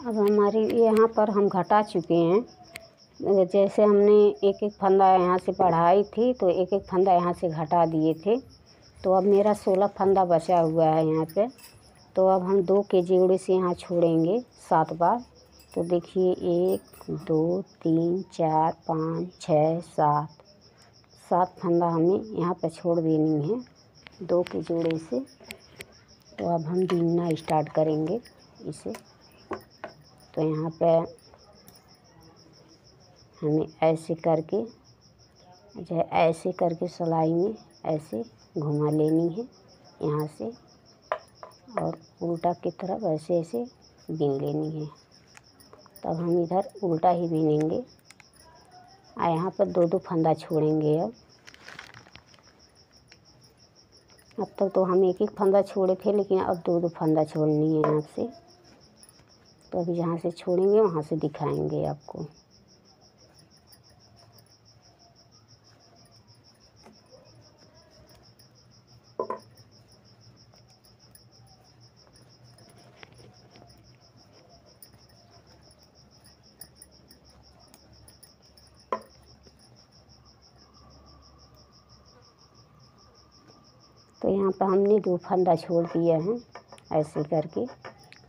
अब हमारी यहाँ पर हम घटा चुके हैं। जैसे हमने एक एक फंदा यहाँ से बढ़ाई थी तो एक एक फंदा यहाँ से घटा दिए थे। तो अब मेरा 16 फंदा बचा हुआ है यहाँ पे। तो अब हम 2 के जोड़े से यहाँ छोड़ेंगे 7 बार। तो देखिए 1 2 3 4 5 6 7 फंदा हमें यहाँ पे छोड़ देनी है 2 के जोड़े से। तो अब हम बीनना स्टार्ट करेंगे इसे। तो यहाँ पे हमें ऐसे करके जो ऐसे करके सिलाई में ऐसे घुमा लेनी है यहाँ से, और उल्टा की तरफ ऐसे ऐसे बीन लेनी है। तब हम इधर उल्टा ही बीनेंगे और यहाँ पर 2 फंदा छोड़ेंगे। अब तक तो हम एक एक फंदा छोड़े थे, लेकिन अब 2 फंदा छोड़नी है यहाँ से। तो अभी जहाँ से छोड़ेंगे वहाँ से दिखाएंगे आपको। तो यहाँ पर हमने 2 फंदा छोड़ दिया है ऐसे करके।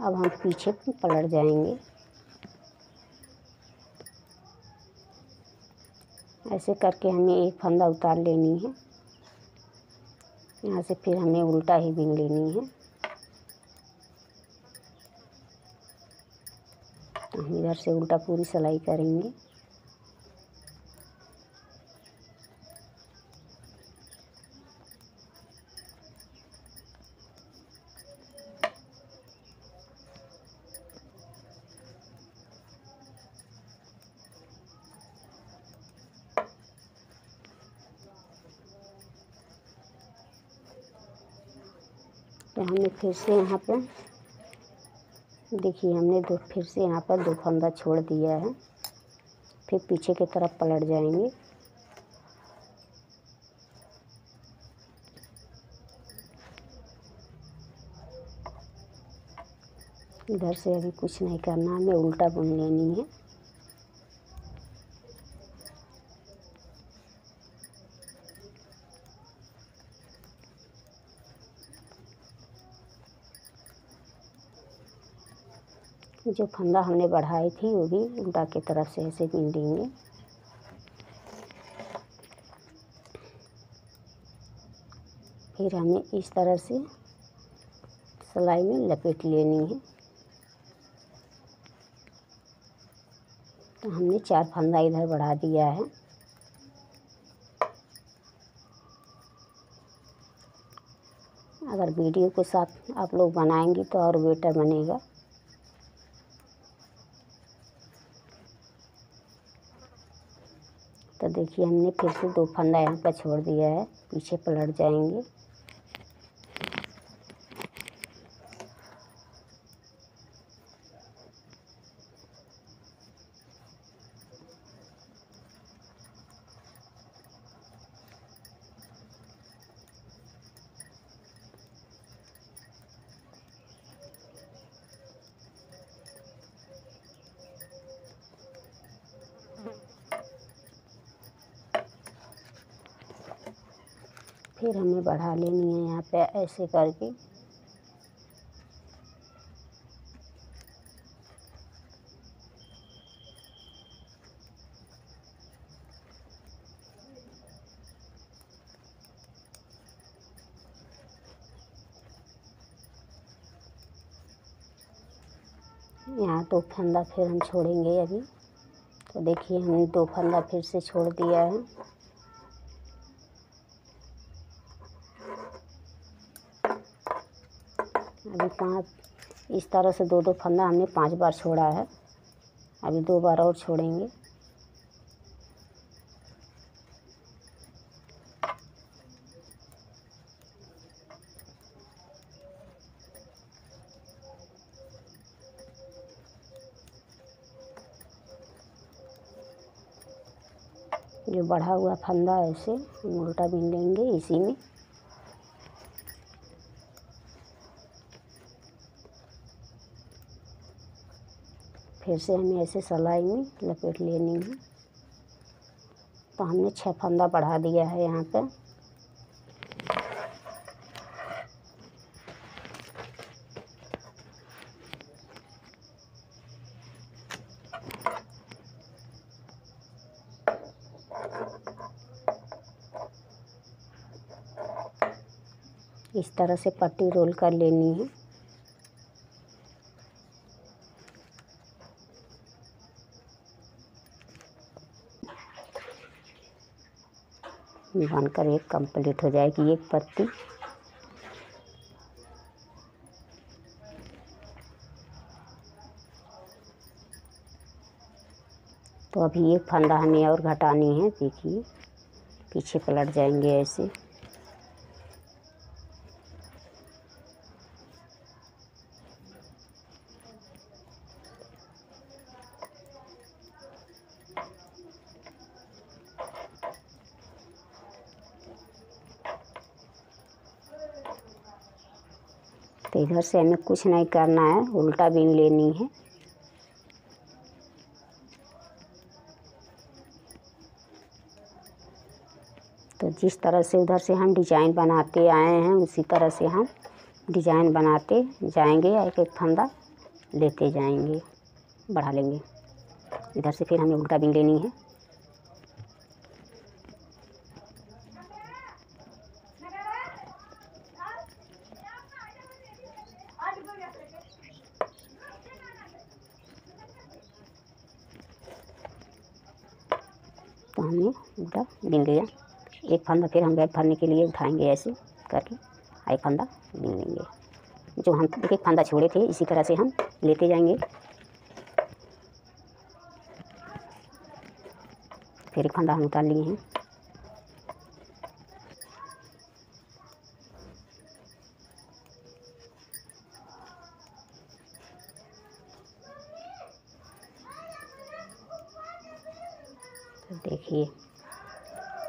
अब हम पीछे पलट जाएंगे ऐसे करके। हमें एक फंदा उतार लेनी है यहाँ से, फिर हमें उल्टा ही बीन लेनी है। तो हम इधर से उल्टा पूरी सिलाई करेंगे। तो हमें फिर से यहाँ पे देखिए हमने फिर से यहाँ पर 2 फंदा छोड़ दिया है। फिर पीछे की तरफ पलट जाएंगे। इधर से अभी कुछ नहीं करना, हमें उल्टा बुन लेनी है। जो फंदा हमने बढ़ाई थी वो भी उल्टा की तरफ से ऐसे बीन देंगे। फिर हमें इस तरह से सिलाई में लपेट लेनी है। तो हमने 4 फंदा इधर बढ़ा दिया है। अगर वीडियो के साथ आप लोग बनाएंगे तो और बेटर बनेगा। तो देखिए हमने फिर से 2 फंदा यहाँ पर छोड़ दिया है, पीछे पलट जाएंगे। फिर हमें बढ़ा लेनी है यहाँ पे ऐसे करके। यहाँ 2 फंदा फिर हम छोड़ेंगे अभी। तो देखिए हमने 2 फंदा फिर से छोड़ दिया है। अभी 5 इस तरह से 2 फंदा हमने 5 बार छोड़ा है। अभी 2 बार और छोड़ेंगे। जो बढ़ा हुआ फंदा ऐसे हम उल्टा बीन लेंगे इसी में। फिर से हमें ऐसे सिलाई में लपेट लेनी है। तो हमने 6 फंदा बढ़ा दिया है यहाँ पे। इस तरह से पट्टी रोल कर लेनी है। बनकर एक कंप्लीट हो जाएगी एक पत्ती। तो अभी एक फंदा हमें और घटानी है। देखिए पीछे पलट जाएंगे ऐसे। तो इधर से हमें कुछ नहीं करना है, उल्टा बीन लेनी है। तो जिस तरह से उधर से हम डिजाइन बनाते आए हैं उसी तरह से हम डिजाइन बनाते जाएंगे। एक एक फंदा लेते जाएंगे, बढ़ा लेंगे। इधर से फिर हमें उल्टा बीन लेनी है। तो हमने उल्टा बीन लिया। एक फंदा फिर हम गैप भरने के लिए उठाएंगे ऐसे करके, एक फंदा बीन लेंगे। जो हम एक एक फंदा छोड़े थे इसी तरह से हम लेते जाएंगे। फिर एक फंदा हम उतार लिए हैं। तो देखिए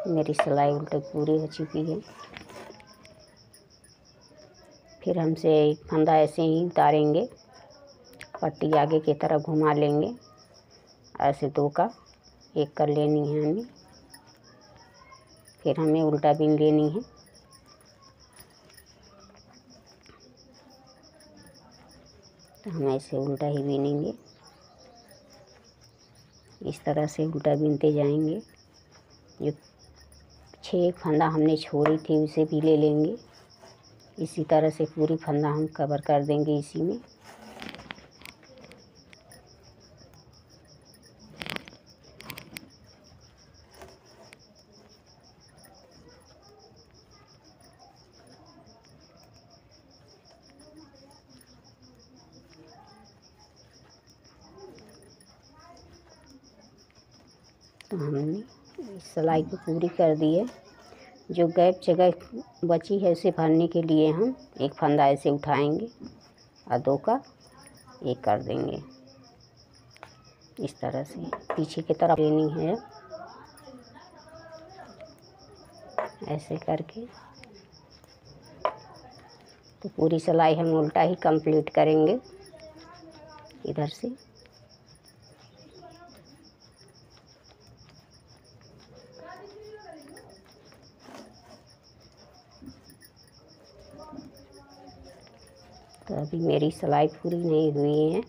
मेरी सिलाई उल्टी पूरी हो चुकी है। फिर हमसे एक फंदा ऐसे ही उतारेंगे, पट्टी आगे की तरफ घुमा लेंगे। ऐसे 2 का 1 कर लेनी है हमें। फिर हमें उल्टा बीन लेनी है। तो हम ऐसे उल्टा ही बीनेंगे। इस तरह से उल्टा बीनते जाएंगे। जो 6 फंदा हमने छोड़ी थी उसे भी ले लेंगे। इसी तरह से पूरी फंदा हम कवर कर देंगे इसी में। तो हमने सिलाई को पूरी कर दी है। जो गैप जगह बची है उसे भरने के लिए हम एक फंदा ऐसे उठाएंगे और 2 का 1 कर देंगे। इस तरह से पीछे की तरफ लेनी है ऐसे करके। तो पूरी सिलाई हम उल्टा ही कंप्लीट करेंगे इधर से। तो अभी मेरी सिलाई पूरी नहीं हुई है।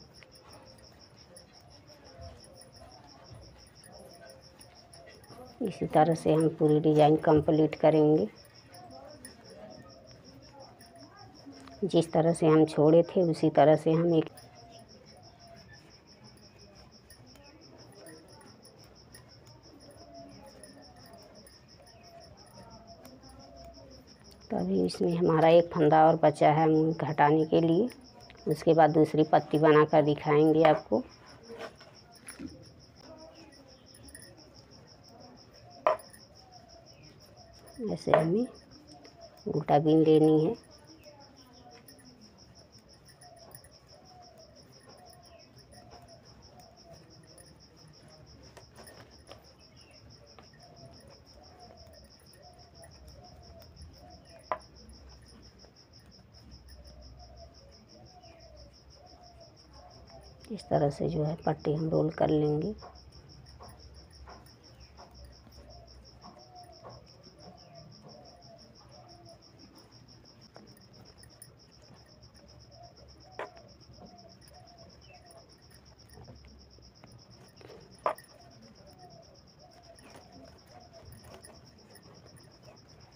इसी तरह से हम पूरी डिजाइन कंप्लीट करेंगे। जिस तरह से हम छोड़े थे उसी तरह से हम एक तो अभी इसमें हमारा एक फंदा और बचा है घटाने के लिए। उसके बाद दूसरी पत्ती बनाकर दिखाएंगे आपको। ऐसे हमें उल्टा बीन लेनी है। इस तरह से जो है पट्टी हम रोल कर लेंगे।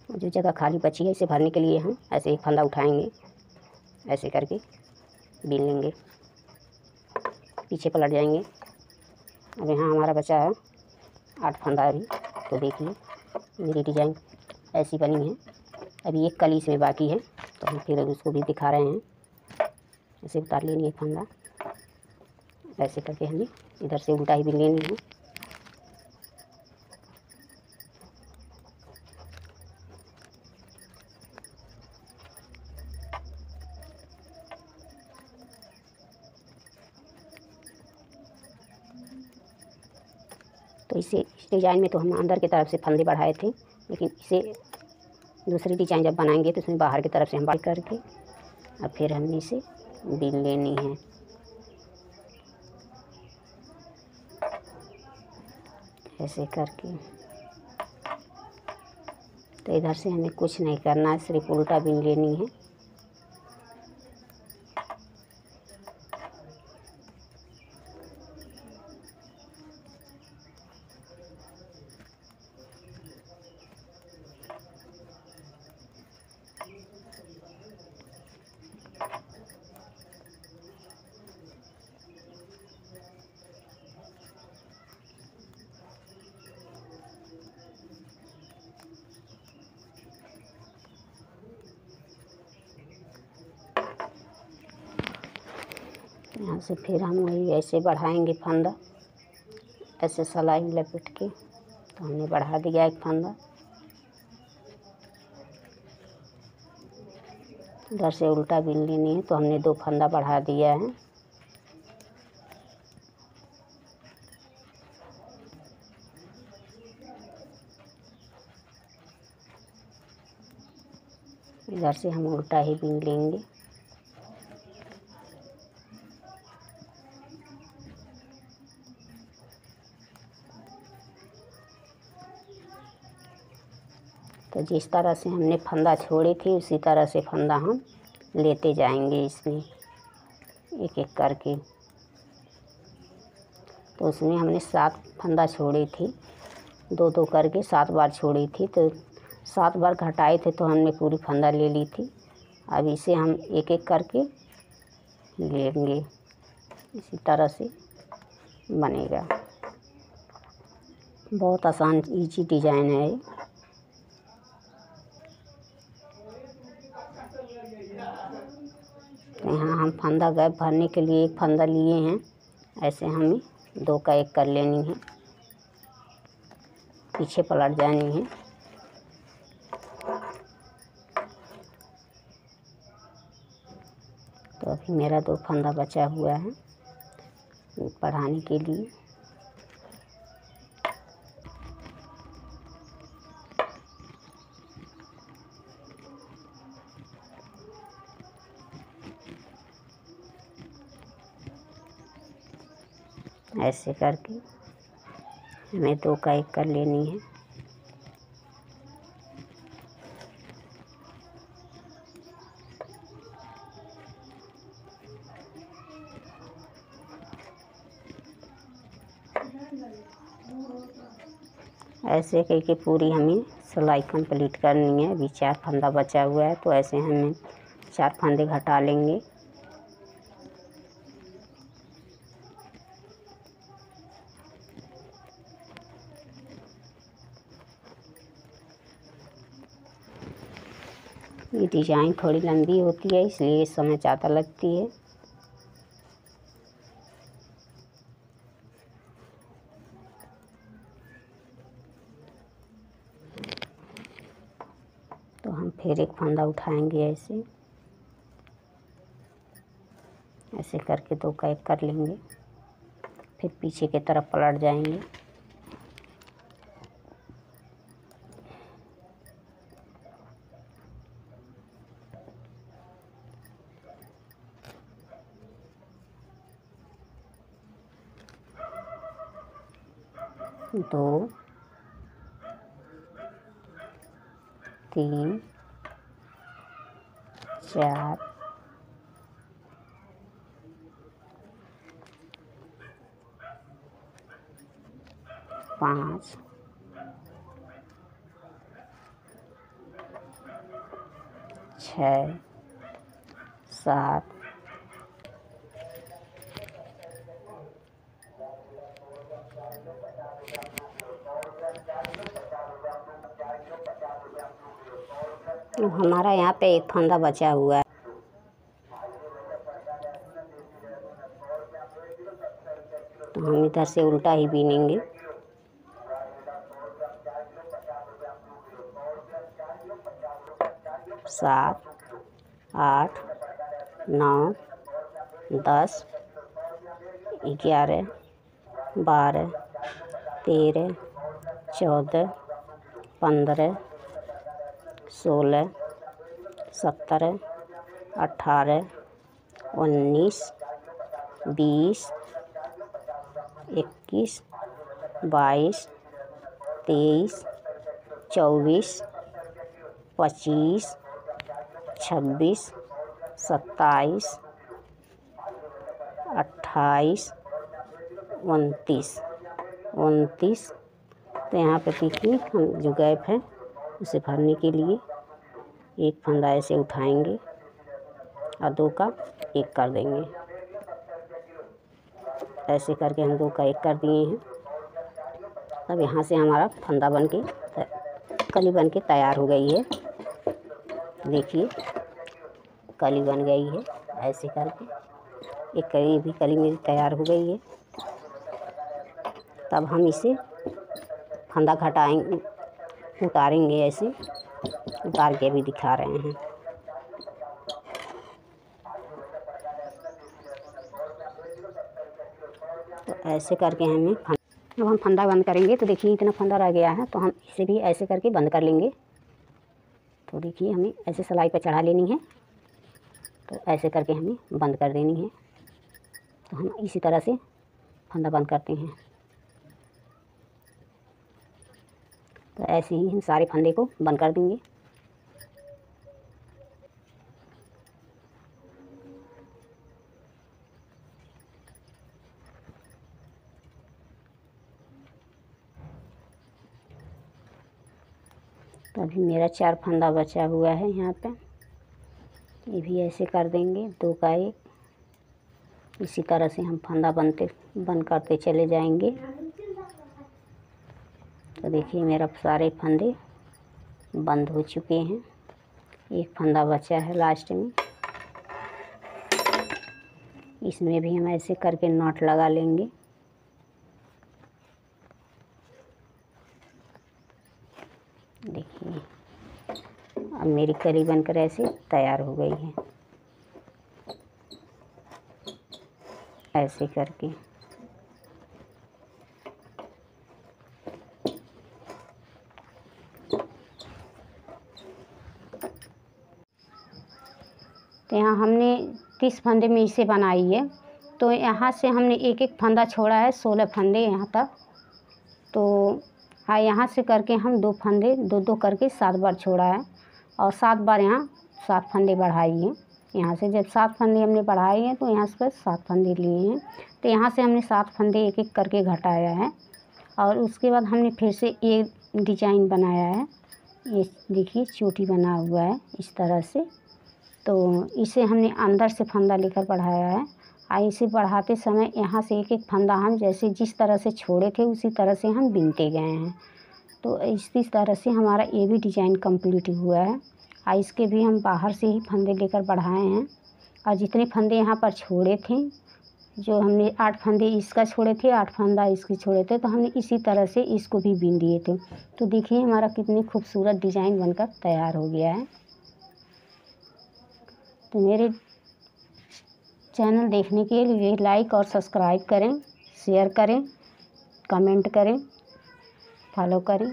जो जगह खाली बची है इसे भरने के लिए हम ऐसे एक फंदा उठाएंगे, ऐसे करके बीन लेंगे, पीछे पलट जाएंगे। अब यहाँ हमारा बचा है 8 फंदा अभी। तो देखिए मेरी डिज़ाइन ऐसी बनी है। अभी एक कली इसमें बाकी है, तो हम फिर उसको भी दिखा रहे हैं। ऐसे उतार लेंगे एक फंदा, ऐसे करके हमें इधर से उल्टा ही बीन लेनी है। तो इस डिज़ाइन में तो हम अंदर की तरफ से फंदे बढ़ाए थे, लेकिन इसे दूसरी डिज़ाइन जब बनाएंगे तो इसमें बाहर की तरफ से हम बढ़ करके अब फिर हमने इसे बीन लेनी है। ऐसे करके तो इधर से हमें कुछ नहीं करना है, सिर्फ उल्टा बीन लेनी है। यहाँ से फिर हम वही ऐसे बढ़ाएंगे फंदा, ऐसे सिलाई में लपेट के। तो हमने बढ़ा दिया एक फंदा, इधर से उल्टा बीन लेनी है। तो हमने 2 फंदा बढ़ा दिया है। इधर से हम उल्टा ही बीन लेंगे। तो जिस तरह से हमने फंदा छोड़े थे उसी तरह से फंदा हम लेते जाएंगे इसमें एक एक करके। तो उसमें हमने 7 फंदा छोड़े थे, 2-2 करके 7 बार छोड़ी थी। तो 7 बार घटाए थे तो हमने पूरी फंदा ले ली थी। अब इसे हम एक एक करके लेंगे, इसी तरह से बनेगा। बहुत आसान इजी डिज़ाइन है ये। तो यहाँ हम फंदा गैप भरने के लिए एक फंदा लिए हैं, ऐसे हमें 2 का 1 कर लेनी है, पीछे पलट जानी है। तो अभी मेरा 2 फंदा बचा हुआ है बढ़ाने के लिए। ऐसे करके हमें 2 का 1 कर लेनी है। ऐसे करके पूरी हमें सिलाई कंप्लीट करनी है। अभी 4 फंदा बचा हुआ है, तो ऐसे हमें 4 फंदे घटा लेंगे। ये डिज़ाइन थोड़ी लंबी होती है, इसलिए समय ज़्यादा लगती है। तो हम फिर एक फंदा उठाएंगे, ऐसे ऐसे करके 2 का 1 कर लेंगे, फिर पीछे की तरफ पलट जाएंगे। 2 3 4 5 6 7 हमारा यहाँ पे एक फंदा बचा हुआ है, तो हम इधर से उल्टा ही बीनेंगे। सात 8 9 10 11 12 13 14 15 16 17 18 19 20 21 22 23 24 25 26 27 28 29। तो यहाँ पे देखिए हम जो गैप है उसे भरने के लिए एक फंदा ऐसे उठाएंगे और 2 का 1 कर देंगे। ऐसे करके हम 2 का 1 कर दिए हैं। अब यहाँ से हमारा फंदा बन के कली बन के तैयार हो गई है। देखिए कली बन गई है। ऐसे करके एक कली भी कली मेरी तैयार हो गई है। तब हम इसे फंदा घटाएंगे, उतारेंगे। ऐसे उतार के भी दिखा रहे हैं। तो ऐसे करके हमें जब हम फंदा बंद करेंगे तो देखिए इतना फंदा रह गया है, तो हम इसे भी ऐसे करके बंद कर लेंगे। तो देखिए हमें ऐसे सिलाई पर चढ़ा लेनी है, तो ऐसे करके हमें बंद कर देनी है। तो हम इसी तरह से फंदा बंद करते हैं। तो ऐसे ही हम सारे फंदे को बंद कर देंगे। तो अभी मेरा 4 फंदा बचा हुआ है यहाँ पे। ये भी ऐसे कर देंगे, 2 का 1। इसी तरह से हम फंदा बंद करते चले जाएंगे। तो देखिए मेरा सारे फंदे बंद हो चुके हैं। एक फंदा बचा है लास्ट में, इसमें भी हम ऐसे करके नॉट लगा लेंगे। देखिए अब मेरी कली बनकर ऐसे तैयार हो गई है। ऐसे करके तो यहाँ हमने 30 फंदे में इसे बनाई है। तो यहाँ से हमने एक एक फंदा छोड़ा है, 16 फंदे यहाँ तक। तो हाँ, यहाँ से करके हम 2 फंदे 2 करके 7 बार छोड़ा है, और 7 बार यहाँ 7 फंदे बढ़ाई हैं। यहाँ से जब 7 फंदे हमने बढ़ाए हैं तो यहाँ से 7 फंदे लिए हैं। तो यहाँ से हमने 7 फंदे एक एक करके घटाया है, और उसके बाद हमने फिर से एक डिजाइन बनाया है। ये देखिए चोटी बना हुआ है इस तरह से। तो इसे हमने अंदर से फंदा लेकर बढ़ाया है, और इसे बढ़ाते समय यहाँ से एक एक फंदा हम जैसे जिस तरह से छोड़े थे उसी तरह से हम बिनते गए हैं। तो इसी तरह से हमारा ये भी डिज़ाइन कंप्लीट हुआ है। और इसके भी हम बाहर से ही फंदे लेकर बढ़ाए हैं, और जितने फंदे यहाँ पर छोड़े थे, जो हमने 8 फंदे इसका छोड़े थे, 8 फंदा इसके छोड़े थे, तो हमने इसी तरह से इसको भी बिन दिए थे। तो देखिए हमारा कितनी खूबसूरत डिज़ाइन बनकर तैयार हो गया है। तो मेरे चैनल देखने के लिए लाइक और सब्सक्राइब करें, शेयर करें, कमेंट करें, फॉलो करें।